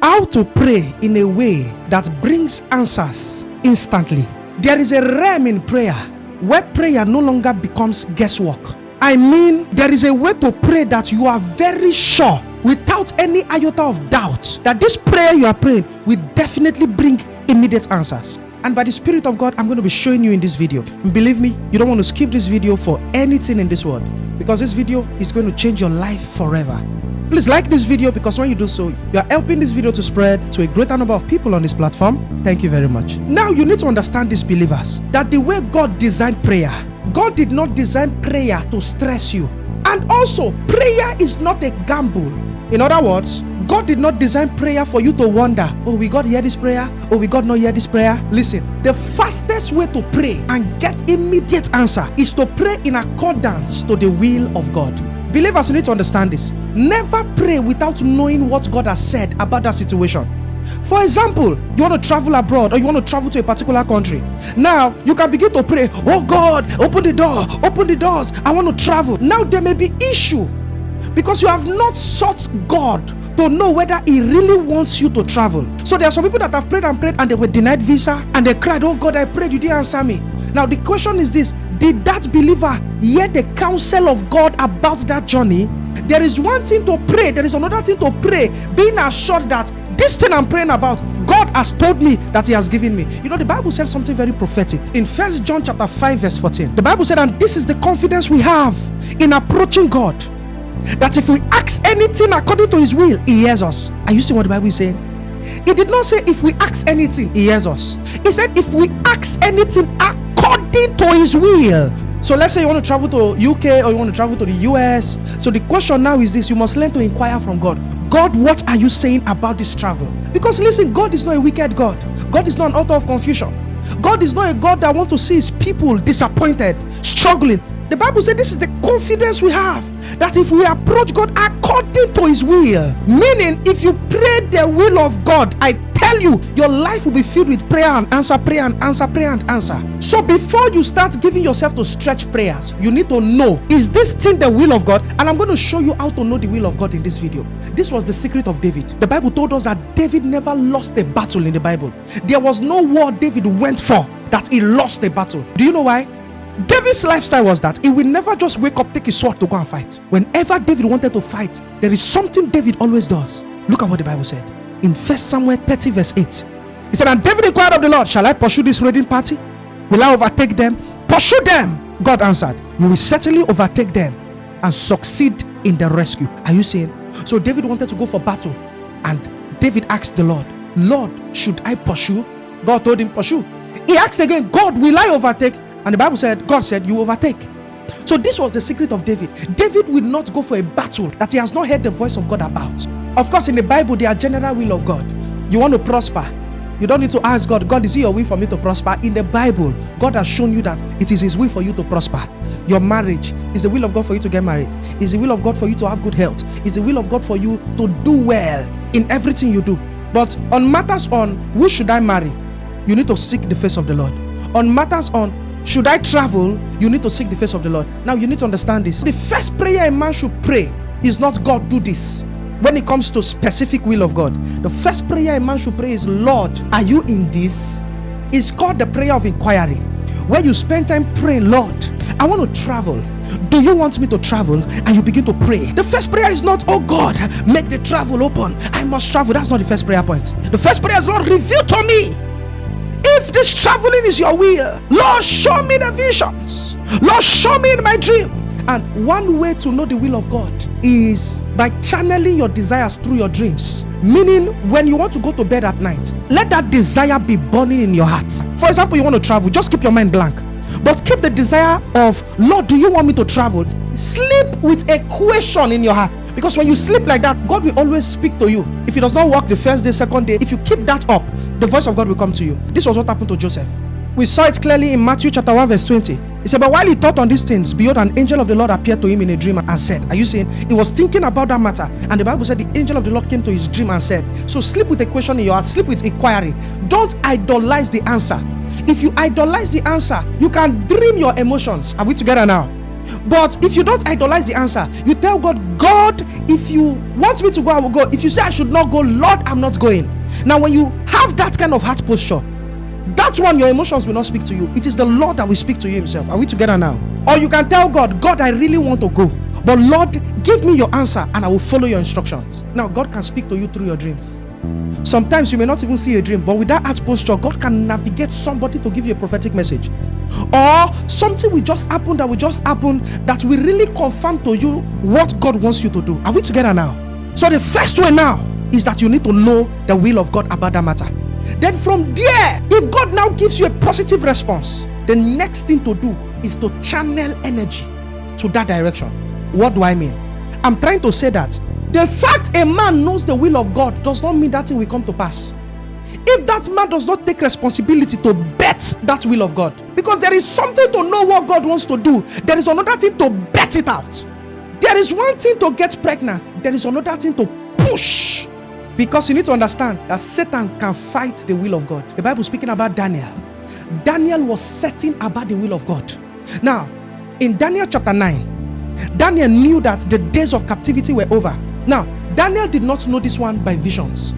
How to pray in a way that brings answers instantly. There is a realm in prayer where prayer no longer becomes guesswork. I mean, there is a way to pray that you are very sure, without any iota of doubt, that this prayer you are praying will definitely bring immediate answers. And by the Spirit of God, I'm going to be showing you in this video. And believe me, you don't want to skip this video for anything in this world, because this video is going to change your life forever. Please like this video, because when you do so, you are helping this video to spread to a greater number of people on this platform. Thank you very much. Now you need to understand, these believers, that the way God designed prayer, God did not design prayer to stress you. And also, prayer is not a gamble. In other words, God did not design prayer for you to wonder, oh, will God hear this prayer? Oh, will God not hear this prayer? Listen, the fastest way to pray and get immediate answer is to pray in accordance to the will of God. Believers, you need to understand this. Never pray without knowing what God has said about that situation. For example, you want to travel abroad, or you want to travel to a particular country. Now, you can begin to pray, oh God, open the door, open the doors, I want to travel. Now, there may be issue because you have not sought God to know whether He really wants you to travel. So there are some people that have prayed and they were denied visa, and they cried, oh God, I prayed, you didn't answer me. Now the question is this: did that believer hear the counsel of God about that journey? There is one thing to pray, there is another thing to pray, being assured that this thing I'm praying about, God has told me that He has given me. You know, the Bible said something very prophetic in 1 John chapter 5 verse 14. The Bible said, and this is the confidence we have in approaching God, that if we ask anything according to His will, He hears us. Are you seeing what the Bible is saying? It did not say if we ask anything, He hears us. He said if we ask anything according to His will. So let's say you want to travel to UK, or you want to travel to the US. So the question now is this: you must learn to inquire from God. God, what are you saying about this travel? Because listen, God is not a wicked God. God is not an author of confusion. God is not a God that wants to see His people disappointed, struggling. The Bible said this is the confidence we have, that if we approach God according to His will, meaning if you pray the will of God, I tell you, your life will be filled with prayer and answer, prayer and answer, prayer and answer. So before you start giving yourself to stretch prayers, you need to know, is this thing the will of God? And I'm going to show you how to know the will of God in this video. This was the secret of David. The Bible told us that David never lost a battle in the Bible. There was no war David went for that he lost a battle. Do you know why? David's lifestyle was that he will never just wake up, take his sword to go and fight. Whenever David wanted to fight, there is something David always does. Look at what the Bible said in 1 Samuel 30 verse 8. He said, and David inquired of the Lord, shall I pursue this raiding party? Will I overtake them? Pursue them. God answered, you will certainly overtake them and succeed in the rescue. Are you seeing? So David wanted to go for battle, and David asked the Lord, Lord, should I pursue? God told him, pursue. He asked again, God, will I overtake? And the Bible said, God said, you overtake. So this was the secret of David. David will not go for a battle that he has not heard the voice of God about. Of course, in the Bible, there are general will of God. You want to prosper, you don't need to ask God, God, is it your will for me to prosper? In the Bible, God has shown you that it is His will for you to prosper. Your marriage is the will of God for you to get married. It's the will of God for you to have good health. It's the will of God for you to do well in everything you do. But on matters on who should I marry, you need to seek the face of the Lord. On matters on should I travel, you need to seek the face of the Lord. Now you need to understand this. The first prayer a man should pray is not, God, do this. When it comes to specific will of God, the first prayer a man should pray is, Lord, are you in this? It's called the prayer of inquiry, where you spend time praying, Lord, I want to travel. Do you want me to travel? And you begin to pray. The first prayer is not, oh God, make the travel open, I must travel. That's not the first prayer point. The first prayer is, Lord, reveal to me if this traveling is your will. Lord, show me the visions. Lord, show me in my dream. And one way to know the will of God is by channeling your desires through your dreams. Meaning, when you want to go to bed at night, let that desire be burning in your heart. For example, you want to travel, just keep your mind blank, but keep the desire of, Lord, do you want me to travel? Sleep with a question in your heart. Because when you sleep like that, God will always speak to you. If it does not work the first day, second day, if you keep that up, the voice of God will come to you. This was what happened to Joseph. We saw it clearly in Matthew chapter 1 verse 20. He said, but while he thought on these things, behold, an angel of the Lord appeared to him in a dream and said, are you seeing? He was thinking about that matter, and the Bible said the angel of the Lord came to his dream and said, so sleep with a question in your heart, sleep with inquiry. Don't idolize the answer. If you idolize the answer, you can dream your emotions. Are we together now? But if you don't idolize the answer, you tell God, God, if you want me to go, I will go. If you say I should not go, Lord, I'm not going. Now, when you have that kind of heart posture, that's when your emotions will not speak to you. It is the Lord that will speak to you himself. Are we together now? Or you can tell God, God, I really want to go, but Lord, give me your answer and I will follow your instructions. Now, God can speak to you through your dreams. Sometimes you may not even see a dream, but with that heart posture, God can navigate somebody to give you a prophetic message. Or something will just happen that will really confirm to you what God wants you to do. Are we together now? So the first way now is that you need to know the will of God about that matter. Then from there, if God now gives you a positive response, the next thing to do is to channel energy to that direction. What do I mean? I'm trying to say that the fact a man knows the will of God does not mean that thing will come to pass. If that man does not take responsibility to bet that will of God, because there is something to know what God wants to do, there is another thing to bet it out. There is one thing to get pregnant, there is another thing to push. Because you need to understand that Satan can fight the will of God. The Bible is speaking about Daniel. Daniel was certain about the will of God. Now, in Daniel chapter 9, Daniel knew that the days of captivity were over. Now, Daniel did not know this one by visions.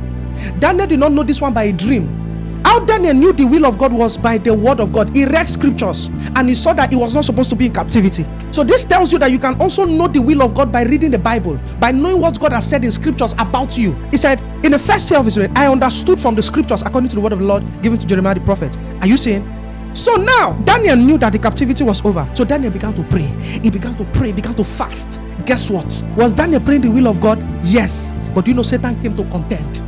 Daniel did not know this one by a dream. How Daniel knew the will of God was by the word of God. He read scriptures and he saw that he was not supposed to be in captivity. So this tells you that you can also know the will of God by reading the Bible, by knowing what God has said in scriptures about you. He said, in the first year of his reign, I understood from the scriptures according to the word of the Lord given to Jeremiah the prophet. Are you seeing? So now Daniel knew that the captivity was over. So Daniel began to pray. He began to pray, began to fast. Guess what? Was Daniel praying the will of God? Yes. But you know, Satan came to contend.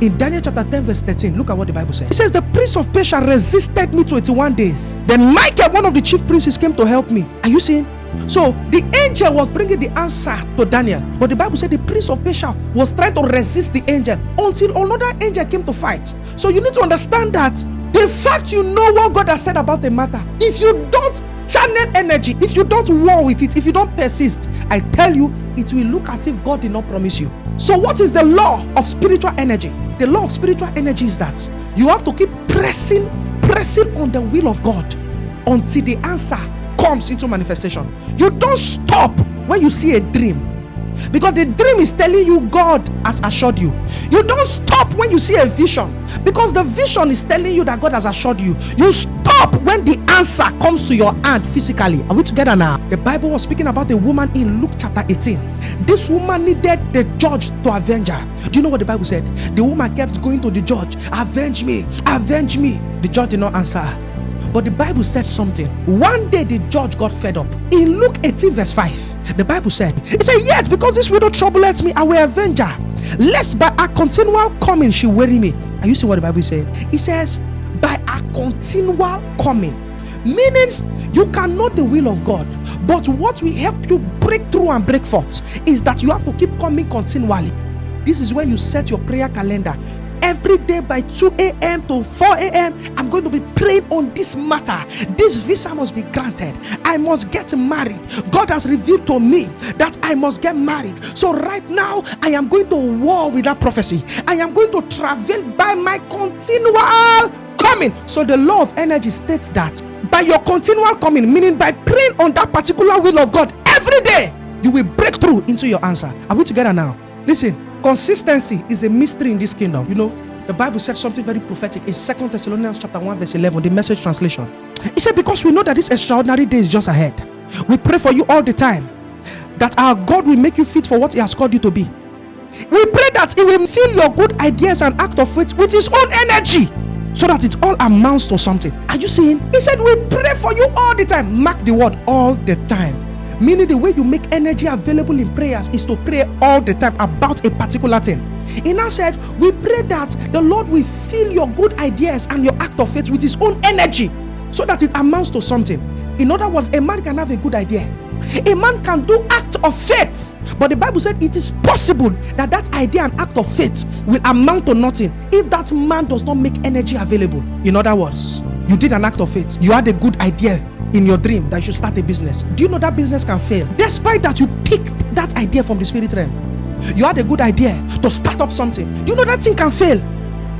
In Daniel chapter 10 verse 13, look at what the Bible says. It says, the prince of Persia resisted me 21 days. Then Michael, one of the chief princes, came to help me. Are you seeing? So the angel was bringing the answer to Daniel, but the Bible said the prince of Persia was trying to resist the angel until another angel came to fight. So you need to understand that the fact you know what God has said about the matter, if you don't channel energy, if you don't war with it, if you don't persist, I tell you, it will look as if God did not promise you. So what is the law of spiritual energy? The law of spiritual energy is that you have to keep pressing on the will of God until the answer comes into manifestation. You don't stop when you see a dream, because the dream is telling you God has assured you. You don't stop when you see a vision, because the vision is telling you that God has assured you. You stop when the answer comes to your hand physically. Are we together now? The Bible was speaking about a woman in Luke chapter 18. This woman needed the judge to avenge her. Do you know what the Bible said? The woman kept going to the judge, avenge me, avenge me. The judge did not answer her. But the Bible said something. One day the judge got fed up. In Luke 18 verse 5, the Bible said, it said, yet because this widow troubleth me, I will avenge her, lest by a continual coming she weary me. Are you seeing what the Bible said? It says, by a continual coming. Meaning, you can know the will of God, but what will help you break through and break forth is that you have to keep coming continually. This is when you set your prayer calendar. Every day by 2 a.m. to 4 a.m. I'm going to be praying on this matter. This visa must be granted. I must get married. God has revealed to me that I must get married. So right now, I am going to war with that prophecy. I am going to travel by my continual coming. So the law of energy states that by your continual coming, meaning by praying on that particular will of God every day, you will break through into your answer. Are we together now? Listen. Consistency is a mystery in this kingdom. You know, the Bible said something very prophetic in 2 Thessalonians chapter 1 verse 11, the Message translation. It said, because we know that this extraordinary day is just ahead, we pray for you all the time that our God will make you fit for what he has called you to be. We pray that he will fill your good ideas and act of faith with his own energy, so that it all amounts to something. Are you seeing? He said, we pray for you all the time. Mark the word, all the time. Meaning the way you make energy available in prayers is to pray all the time about a particular thing. He now said, we pray that the Lord will fill your good ideas and your act of faith with his own energy, so that it amounts to something. In other words, a man can have a good idea. A man can do act of faith. But the Bible said it is possible that that idea and act of faith will amount to nothing if that man does not make energy available. In other words, you did an act of faith. You had a good idea in your dream that you should start a business. Do you know that business can fail? Despite that you picked that idea from the spirit realm. You had a good idea to start up something. Do you know that thing can fail?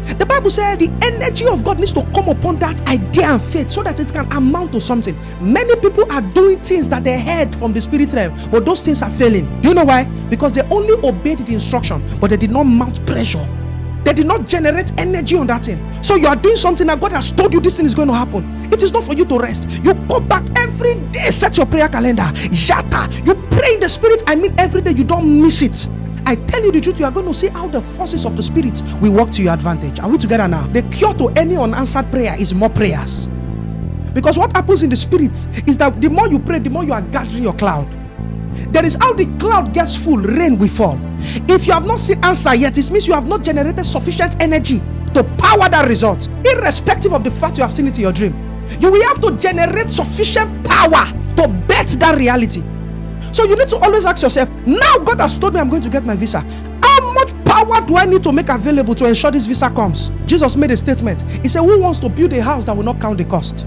The Bible says the energy of God needs to come upon that idea and faith so that it can amount to something. Many people are doing things that they heard from the spirit realm, but those things are failing. Do you know why? Because they only obeyed the instruction, but they did not mount pressure. They did not generate energy on that thing. So you are doing something that God has told you this thing is going to happen. It is not for you to rest. You go back every day, set your prayer calendar. Yata, you pray in the spirit. I mean every day, you don't miss it. I tell you the truth, you are going to see how the forces of the spirit will work to your advantage. Are we together now? The cure to any unanswered prayer is more prayers. Because what happens in the spirit is that the more you pray, the more you are gathering your cloud. There is how the cloud gets full, rain will fall. If you have not seen answer yet, it means you have not generated sufficient energy to power that result. Irrespective of the fact you have seen it in your dream, you will have to generate sufficient power to bet that reality. So you need to always ask yourself, now God has told me I'm going to get my visa. How much power do I need to make available to ensure this visa comes? Jesus made a statement. He said, who wants to build a house that will not count the cost?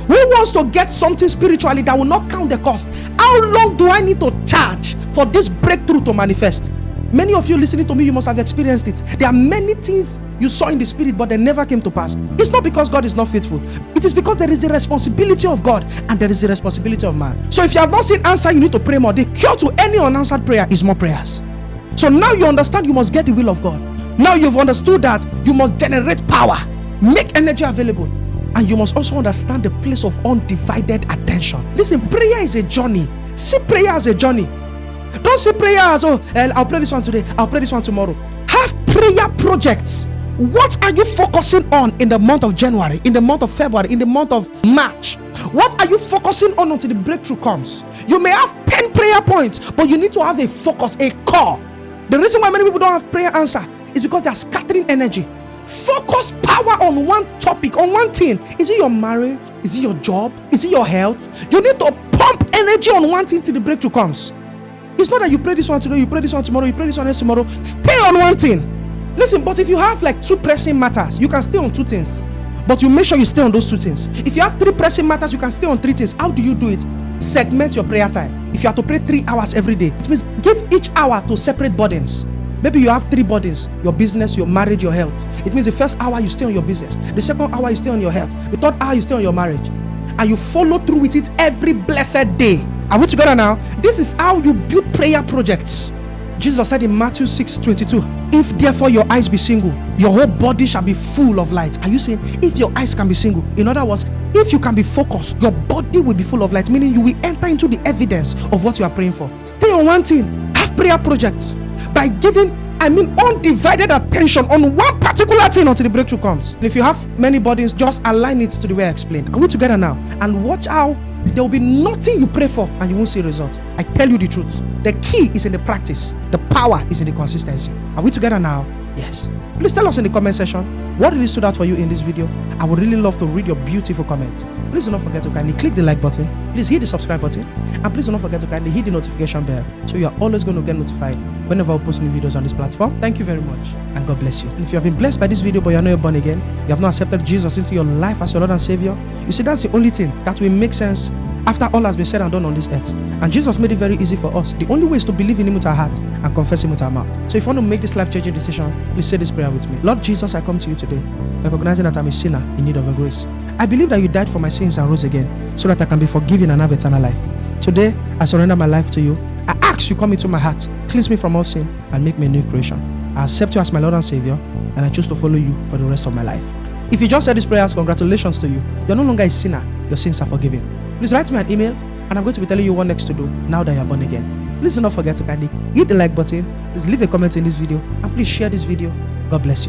Who wants to get something spiritually that will not count the cost? How long do I need to charge for this breakthrough to manifest? Many of you listening to me, you must have experienced it. There are many things you saw in the spirit, but they never came to pass. It's not because God is not faithful. It is because there is the responsibility of God and there is the responsibility of man. So if you have not seen answer, you need to pray more. The cure to any unanswered prayer is more prayers. So now you understand you must get the will of God. Now you've understood that you must generate power, make energy available. And you must also understand the place of undivided attention. Listen, prayer is a journey. See prayer as a journey. Don't see prayer as, oh, I'll pray this one today, I'll pray this one tomorrow. Have prayer projects. What are you focusing on in the month of January, in the month of February, in the month of March? What are you focusing on until the breakthrough comes? You may have 10 prayer points, but you need to have a focus, a core. The reason why many people don't have prayer answer is because they are scattering energy. Focus power on one topic, on one thing. Is it your marriage? Is it your job? Is it your health? You need to pump energy on one thing till the breakthrough comes. It's not that you pray this one today, you pray this one tomorrow, you pray this one next tomorrow. Stay on one thing. Listen, but if you have like 2 pressing matters, you can stay on 2 things. But you make sure you stay on those 2 things. If you have 3 pressing matters, you can stay on 3 things. How do you do it? Segment your prayer time. If you have to pray 3 hours every day, it means give each hour to separate burdens. Maybe you have 3 burdens: your business, your marriage, your health. It means the first hour you stay on your business, the second hour you stay on your health, the third hour you stay on your marriage, and you follow through with it every blessed day. Are we together now? This is how you build prayer projects. Jesus said in Matthew 6:22, if therefore your eyes be single, your whole body shall be full of light. Are you saying if your eyes can be single? In other words, if you can be focused, your body will be full of light, meaning you will enter into the evidence of what you are praying for. Stay on one thing. Have prayer projects by giving undivided attention on one particular thing until the breakthrough comes. And if you have many bodies, just align it to the way I explained. Are we together now? And watch how there will be nothing you pray for and you won't see results. I tell you the truth. The key is in the practice. The power is in the consistency. Are we together now? Yes. Please tell us in the comment section what really stood out for you in this video. I would really love to read your beautiful comment. Please do not forget to kindly click the like button. Please hit the subscribe button. And please do not forget to kindly hit the notification bell so you are always going to get notified whenever I post new videos on this platform. Thank you very much and God bless you. And if you have been blessed by this video but you are not born again, you have not accepted Jesus into your life as your Lord and Savior, you see that's the only thing that will make sense after all has been said and done on this earth. And Jesus made it very easy for us. The only way is to believe in Him with our heart and confess Him with our mouth. So if you want to make this life-changing decision, please say this prayer with me. Lord Jesus, I come to you today, recognizing that I'm a sinner in need of your grace. I believe that you died for my sins and rose again so that I can be forgiven and have eternal life. Today, I surrender my life to you. I ask you come into my heart, cleanse me from all sin, and make me a new creation. I accept you as my Lord and Savior, and I choose to follow you for the rest of my life. If you just said this prayer, congratulations to you. You're no longer a sinner. Your sins are forgiven. Please write me an email and I'm going to be telling you what next to do now that you are born again. Please do not forget to kindly hit the like button, please leave a comment in this video, and please share this video. God bless you.